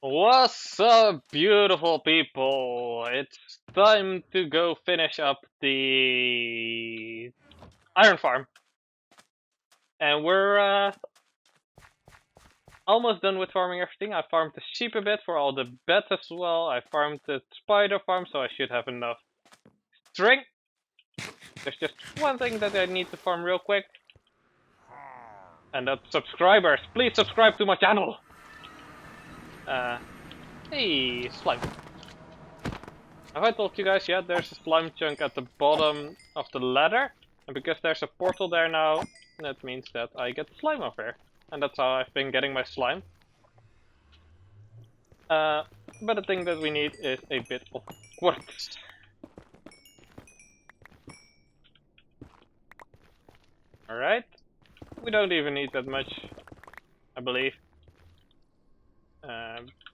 What's up, beautiful people? It's time to go finish up the iron farm. And we're almost done with farming everything. I farmed the sheep a bit for all the beds as well. I farmed the spider farm, so I should have enough string. There's just one thing that I need to farm real quick. And that's subscribers. Please subscribe to my channel. Hey, slime. Have I told you guys yet? There's a slime chunk at the bottom of the ladder. And because there's a portal there now, that means that I get slime up here. And that's how I've been getting my slime. But the thing that we need is a bit of quartz. Alright. We don't even need that much, I believe.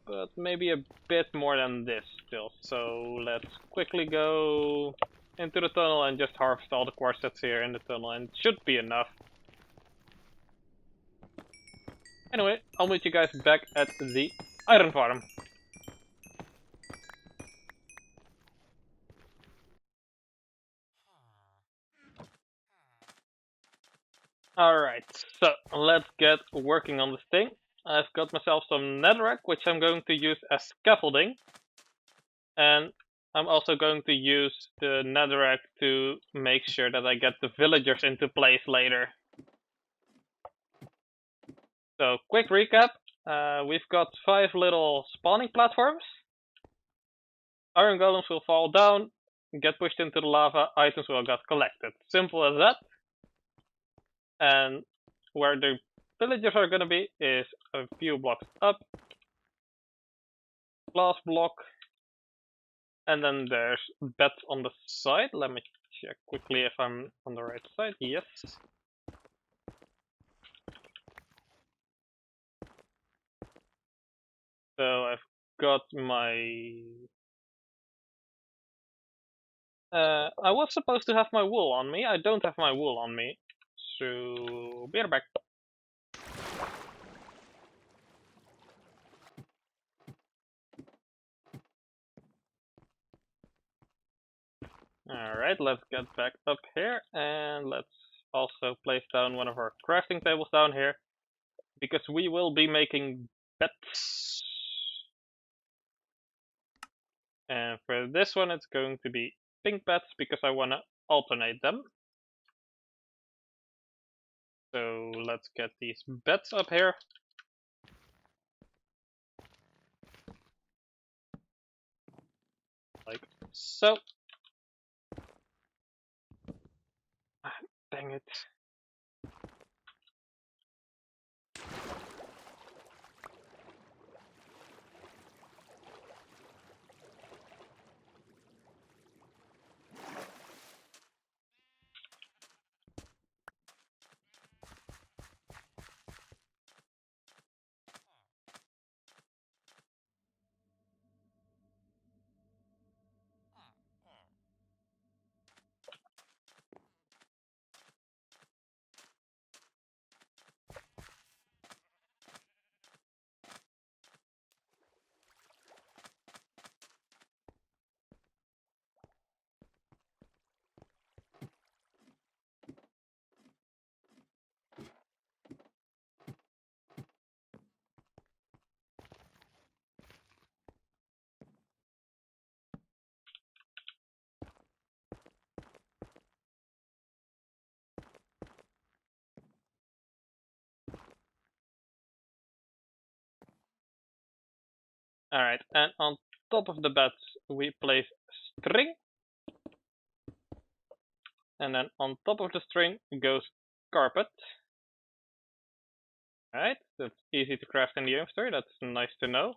But maybe a bit more than this still. So let's quickly go into the tunnel and just harvest all the quartz that's here in the tunnel. And it should be enough. Anyway, I'll meet you guys back at the iron farm. Alright, so let's get working on this thing. I've got myself some netherrack, which I'm going to use as scaffolding. And I'm also going to use the netherrack to make sure that I get the villagers into place later. So, quick recap. We've got 5 little spawning platforms. Iron golems will fall down, get pushed into the lava, items will get collected. Simple as that. And where the villagers are gonna be is a few blocks up. Glass block. And then there's beds on the side. Let me check quickly if I'm on the right side. Yes. So I've got my... I was supposed to have my wool on me. I don't have my wool on me. So, be right back. Alright, let's get back up here. And let's also place down one of our crafting tables down here. Because we will be making beds. And for this one, it's going to be pink beds because I want to alternate them. So let's get these beds up here. Like so. Ah, dang it. Alright, and on top of the beds we place string. And then on top of the string goes carpet. Alright, that's easy to craft in the inventory, that's nice to know.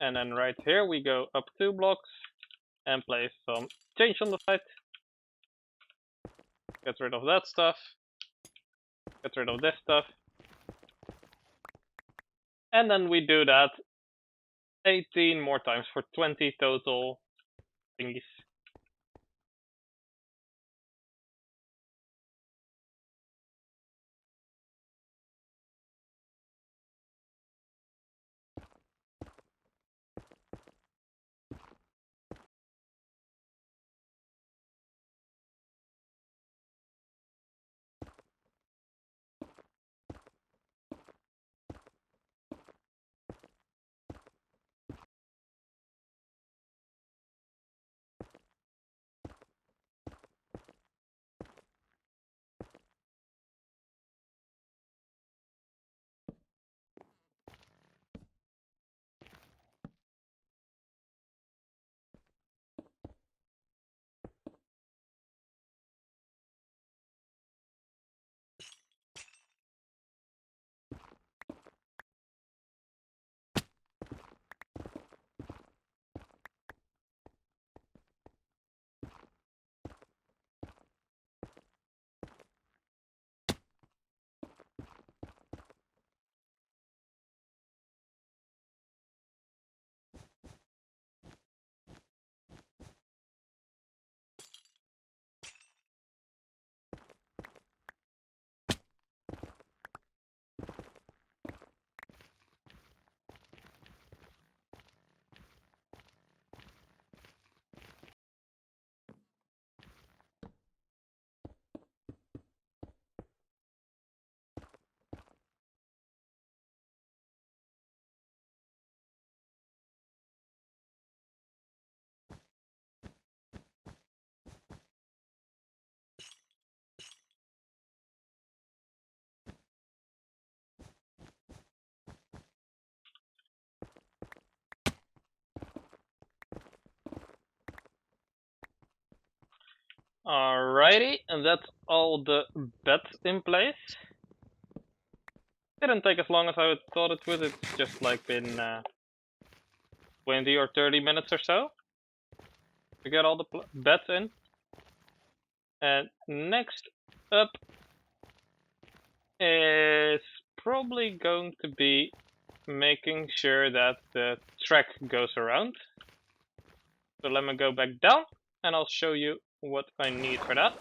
And then right here we go up 2 blocks and place some change on the side. Get rid of that stuff. Get rid of this stuff. And then we do that 18 more times for 20 total thingies. Alrighty, and that's all the beds in place. Didn't take as long as I thought it would. It's just like been 20 or 30 minutes or so to get all the beds in. And next up is probably going to be making sure that the track goes around. So let me go back down and I'll show you what I need for that.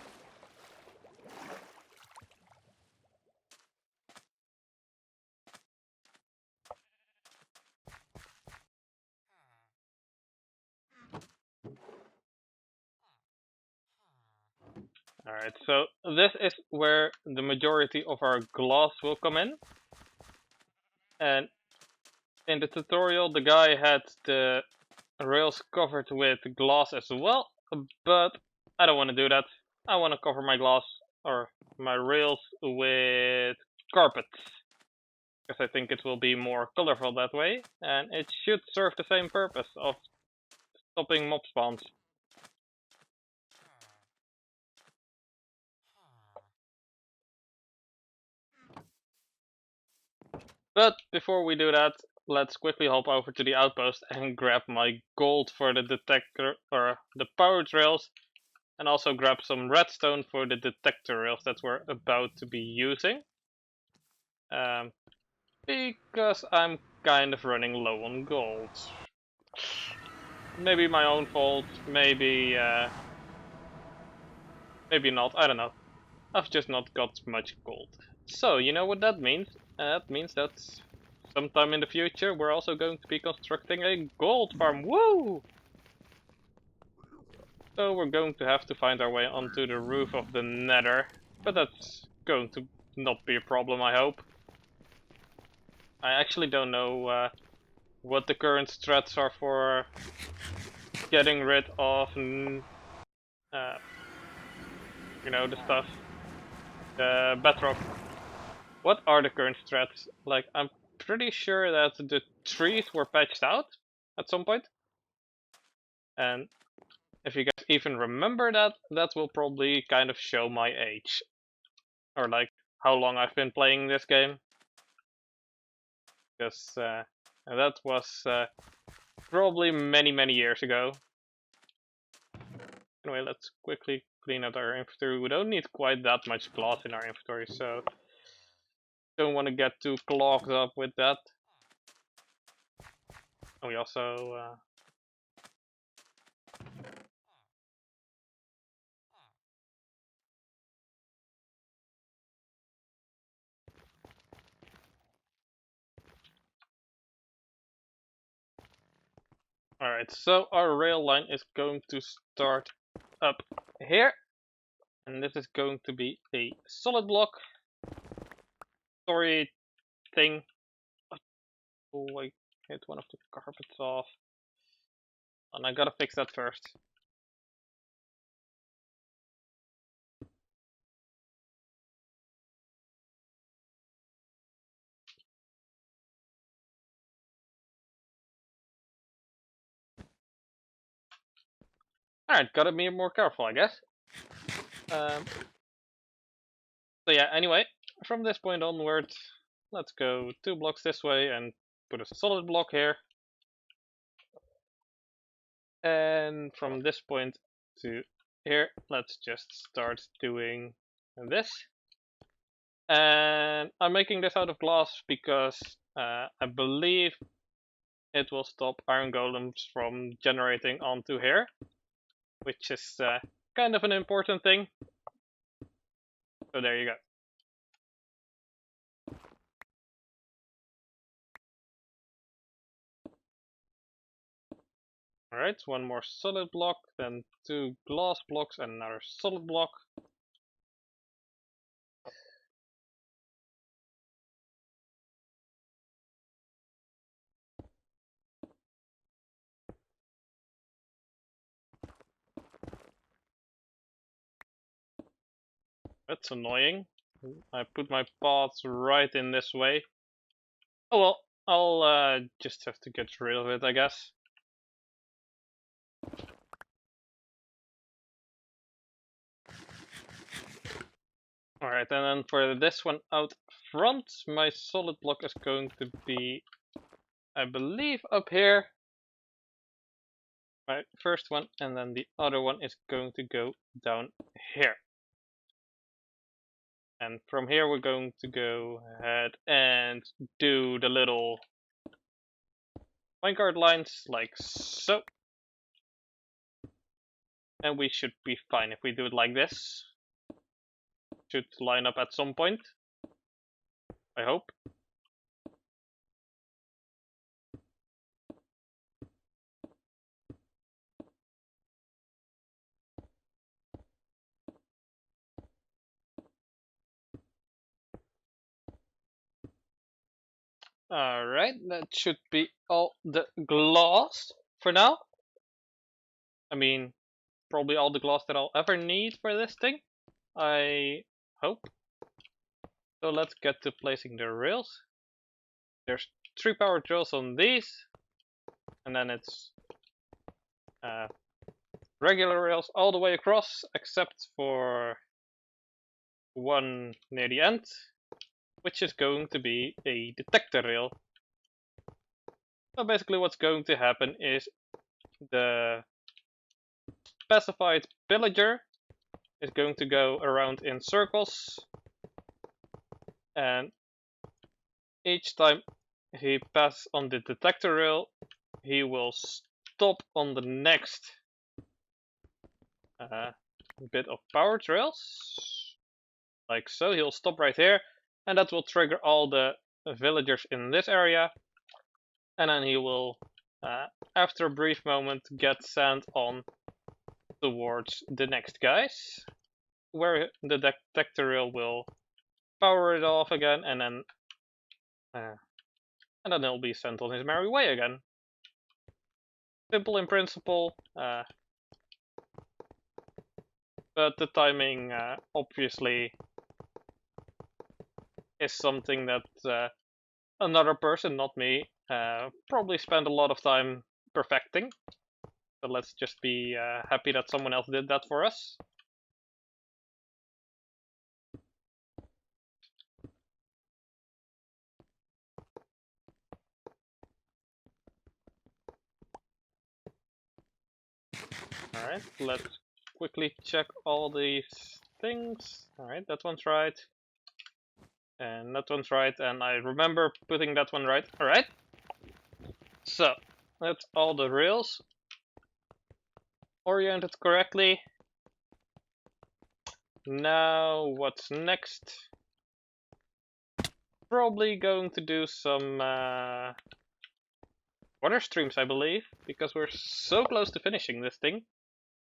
Alright, so this is where the majority of our glass will come in. And in the tutorial the guy had the rails covered with glass as well, but I don't want to do that. I want to cover my glass or my rails with carpet, because I think it will be more colorful that way, and it should serve the same purpose of stopping mob spawns. But before we do that, let's quickly hop over to the outpost and grab my gold for the detector or the powered rails, and also grab some redstone for the detector rails that we're about to be using. Because I'm kind of running low on gold. Maybe my own fault, maybe maybe not, I don't know. I've just not got much gold. So, you know what that means? That means that sometime in the future we're also going to be constructing a gold farm. Woo! So we're going to have to find our way onto the roof of the nether. But that's going to not be a problem, I hope. I actually don't know what the current strats are for getting rid of, you know, the stuff. The bedrock. What are the current strats? Like, I'm pretty sure that the trees were patched out at some point. And if you guys even remember that, that will probably kind of show my age. Or like, how long I've been playing this game. Because that was probably many years ago. Anyway, let's quickly clean out our inventory. We don't need quite that much glass in our inventory, so don't want to get too clogged up with that. And we also alright, so our rail line is going to start up here. And this is going to be a solid block story thing. Oh, I hit one of the carpets off. And I gotta fix that first. Alright, gotta be more careful, I guess. So yeah, anyway, from this point onward, let's go 2 blocks this way and put a solid block here. And from this point to here, let's just start doing this. And I'm making this out of glass because I believe it will stop iron golems from generating onto here, which is kind of an important thing. So there you go. Alright, one more solid block, then 2 glass blocks and another solid block. That's annoying. I put my paths right in this way. Oh well, I'll just have to get rid of it, I guess. Alright, and then for this one out front, my solid block is going to be, I believe, up here. My first one, and then the other one is going to go down here. And from here we're going to go ahead and do the little minecart lines like so. And we should be fine if we do it like this. Should line up at some point, I hope. Alright, that should be all the glass for now. I mean, probably all the glass that I'll ever need for this thing, I hope. So let's get to placing the rails. There's 3 power drills on these, and then it's regular rails all the way across, except for one near the end, which is going to be a detector rail. So basically what's going to happen is the specified pillager is going to go around in circles, and each time he passes on the detector rail, he will stop on the next bit of power trails, like so. He'll stop right here, and that will trigger all the villagers in this area, and then he will, after a brief moment, get sent on towards the next guys, where the detector rail will power it off again, and then he'll be sent on his merry way again. Simple in principle, but the timing obviously is something that another person, not me, probably spent a lot of time perfecting. So let's just be happy that someone else did that for us. Alright, let's quickly check all these things. Alright, that one's right. And that one's right, and I remember putting that one right. Alright. So, that's all the rails oriented correctly. Now, what's next? Probably going to do some water streams, I believe, because we're so close to finishing this thing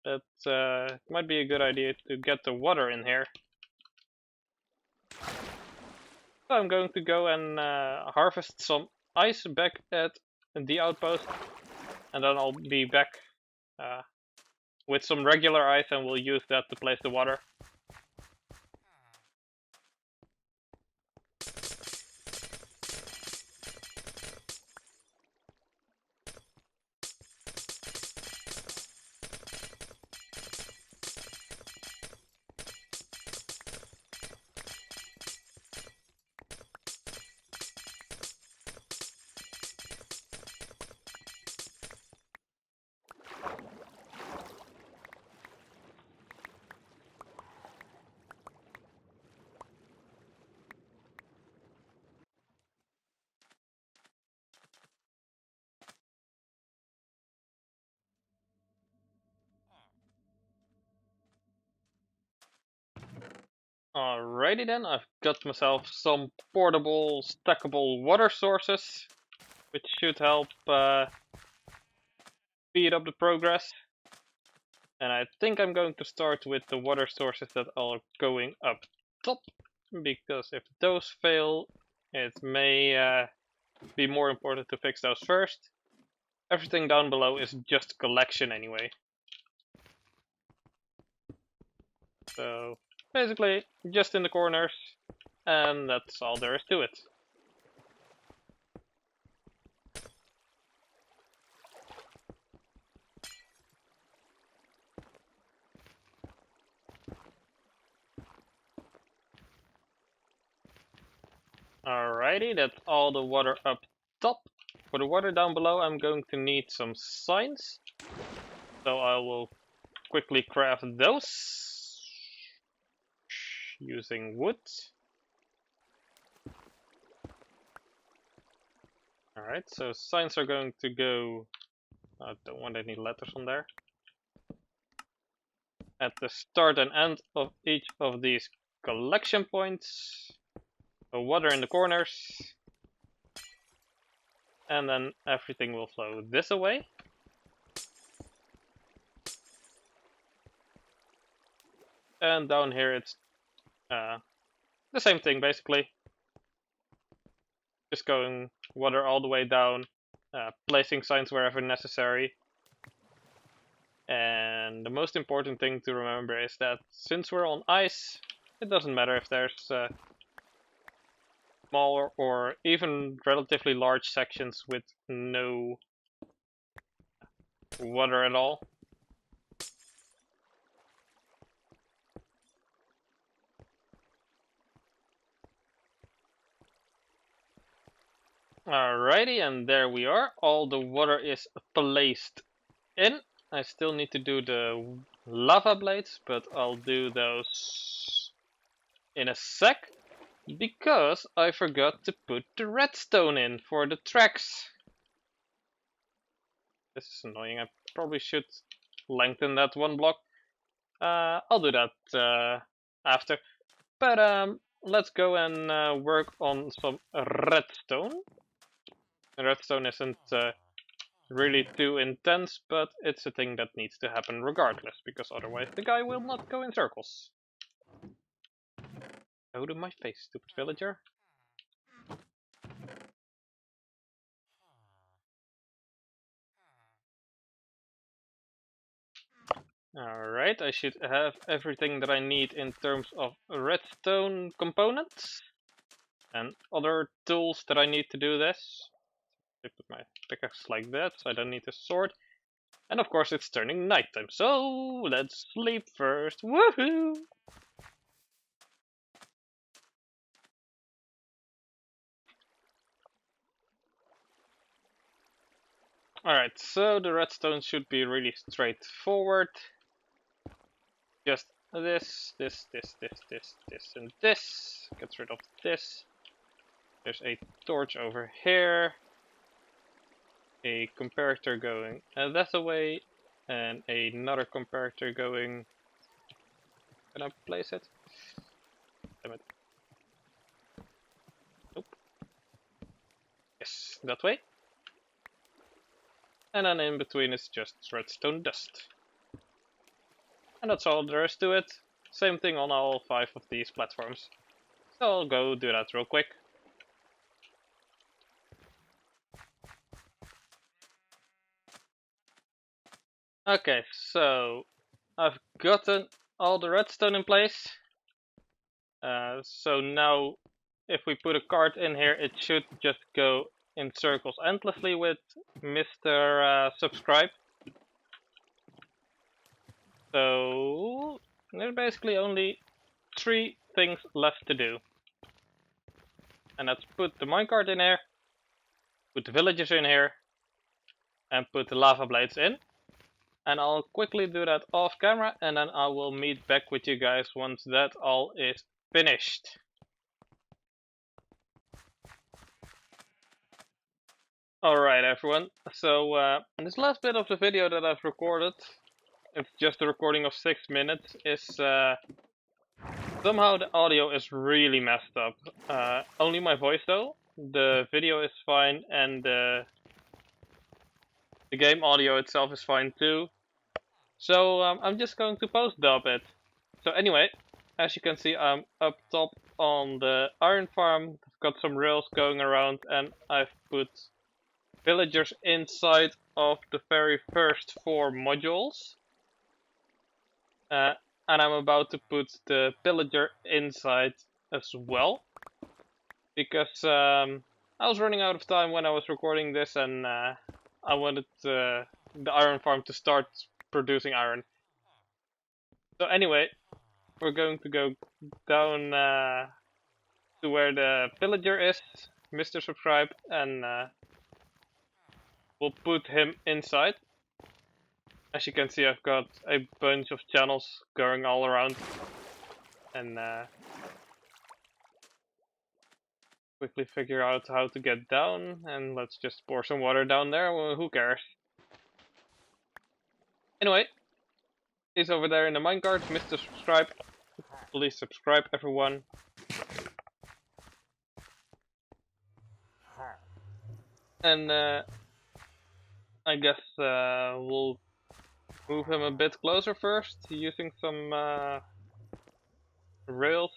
that it might be a good idea to get the water in here. So I'm going to go and harvest some ice back at the outpost, and then I'll be back with some regular ice, and we'll use that to place the water. Alrighty then, I've got myself some portable, stackable water sources, which should help speed up the progress. And I think I'm going to start with the water sources that are going up top, because if those fail, it may be more important to fix those first. Everything down below is just collection anyway. So basically just in the corners, and that's all there is to it. Alrighty, that's all the water up top. For the water down below, I'm going to need some signs. So I will quickly craft those using wood. Alright, so signs are going to go. I don't want any letters on there. At the start and end of each of these collection points. So water in the corners. And then everything will flow this away. And down here it's the same thing basically. Just going water all the way down, placing signs wherever necessary. And the most important thing to remember is that since we're on ice, it doesn't matter if there's smaller or even relatively large sections with no water at all. Alrighty, and there we are. All the water is placed in. I still need to do the lava blades, but I'll do those in a sec. Because I forgot to put the redstone in for the tracks. This is annoying. I probably should lengthen that one block. I'll do that after. But let's go and work on some redstone. Redstone isn't really too intense, but it's a thing that needs to happen regardless, because otherwise the guy will not go in circles. Go to my face, stupid villager. Alright, I should have everything that I need in terms of redstone components and other tools that I need to do this. I put my pickaxe like that, so I don't need a sword. And of course it's turning nighttime, so let's sleep first. Woohoo! Alright, so the redstone should be really straightforward. Just this, and this. Get rid of this. There's a torch over here. A comparator going that away, and another comparator going. Can I place it? Damn it. Nope. Yes, that way. And then in between is just redstone dust. And that's all there is to it. Same thing on all 5 of these platforms. So I'll go do that real quick. Okay, so I've gotten all the redstone in place. So now if we put a card in here, it should just go in circles endlessly with Mr. Subscribe. So there's basically only 3 things left to do. And that's put the minecart in here, put the villagers in here, and put the lava blades in. And I'll quickly do that off camera, and then I will meet back with you guys once that all is finished. Alright everyone, so in this last bit of the video that I've recorded, it's just a recording of 6 minutes, is somehow the audio is really messed up. Only my voice though, the video is fine, and the game audio itself is fine too. So I'm just going to post dub it. So anyway, as you can see, I'm up top on the iron farm. I've got some rails going around, and I've put villagers inside of the very first 4 modules. And I'm about to put the pillager inside as well. Because I was running out of time when I was recording this, and I wanted the iron farm to start producing iron. So anyway, we're going to go down to where the pillager is, Mr. Subscribe, and we'll put him inside. As you can see, I've got a bunch of channels going all around, and quickly figure out how to get down, and let's just pour some water down there. Well, who cares? Anyway, he's over there in the minecart. Mr. Subscribe, please subscribe, everyone. And I guess we'll move him a bit closer first, using some rails.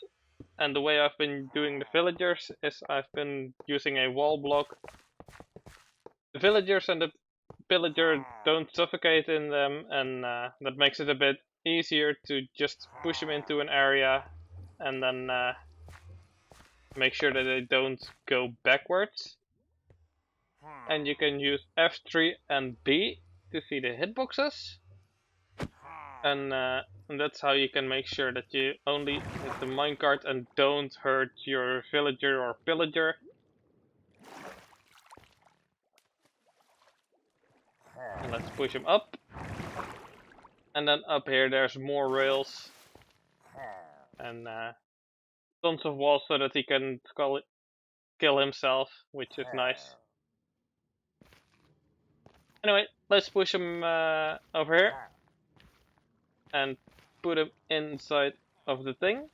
And the way I've been doing the villagers is I've been using a wall block. The villagers and the pillager don't suffocate in them, and that makes it a bit easier to just push them into an area and then make sure that they don't go backwards. And you can use F3 and B to see the hitboxes, and that's how you can make sure that you only hit the minecart and don't hurt your villager or pillager. And let's push him up, and then up here there's more rails and tons of walls so that he can kill himself, which is nice. Anyway, let's push him over here and put him inside of the thing.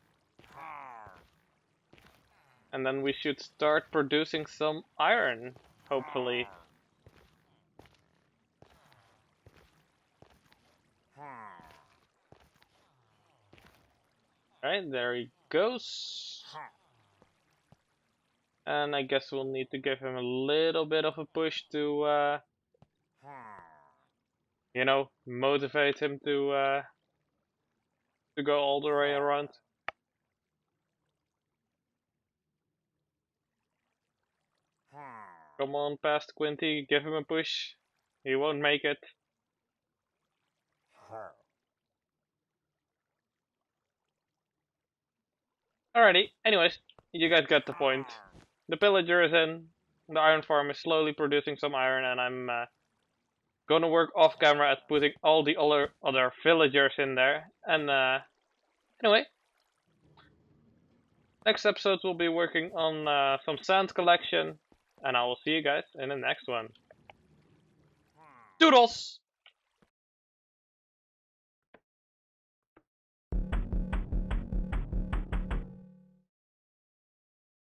And then we should start producing some iron, hopefully. Alright, there he goes. And I guess we'll need to give him a little bit of a push to, you know, motivate him to go all the way around. Come on, past Quinty, give him a push. He won't make it. Alrighty, anyways, you guys get the point. The pillager is in, the iron farm is slowly producing some iron, and I'm gonna work off camera at putting all the other villagers in there. And anyway, next episode we'll be working on some sand collection, and I will see you guys in the next one. Doodles!